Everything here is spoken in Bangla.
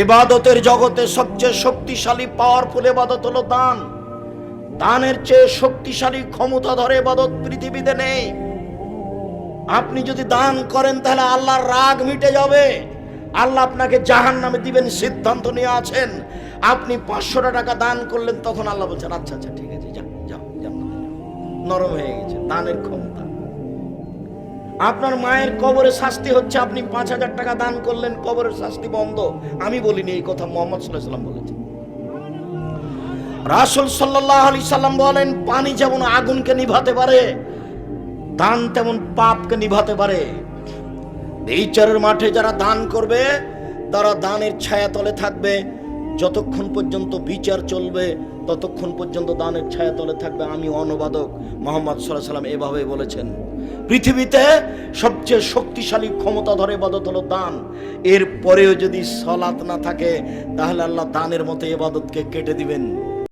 ইবাদতের জগতে সবচেয়ে শক্তিশালী পাওয়ারফুল ইবাদত হলো দান। দানের চেয়ে শক্তিশালী ক্ষমতাধর ইবাদত পৃথিবীতে নেই। আপনি যদি দান করেন তাহলে আল্লাহর রাগ মিটে যাবে, আল্লাহ আপনাকে জাহান্নামে দিবেন সিদ্ধান্ত নিয়ে আছেন। আপনি 500 টাকা দান করলেন, তখন আল্লাহ বলছেন আচ্ছা আচ্ছা ঠিক আছে, যাও যাও, নরম হয়ে গেছে দানের ক্ষমতা। আপনার মায়ের কবরে শাস্তি হচ্ছে, আপনি 5000 টাকা দান করলেন, কবরের শাস্তি বন্ধ। আমি বলিনি, এই কথা মুহাম্মদ সাল্লাল্লাহু আলাইহি ওয়াসাল্লাম বলেছেন। রাসূল সাল্লাল্লাহু আলাইহি সাল্লাম বলেন, পানি যেমন আগুনকে নিভাতে পারে, দান তেমন পাপকে নিভাতে পারে। বিচারের মাঠে যারা দান করবে তারা দানের ছায়াতলে থাকবে। যতক্ষণ পর্যন্ত বিচার চলবে ততক্ষণ পর্যন্ত দানের ছায়াতলে থাকবে। আমি অনুবাদক মুহাম্মদ সাল্লাল্লাহু আলাইহি ওয়াসাল্লাম এভাবে বলেছেন। পৃথিবীতে সবচেয়ে শক্তিশালী ক্ষমতা ধরে ইবাদত হলো দান। এর পরেও যদি সালাত না থাকে তাহলে আল্লাহ দানের মতো ইবাদতকে কেটে দিবেন।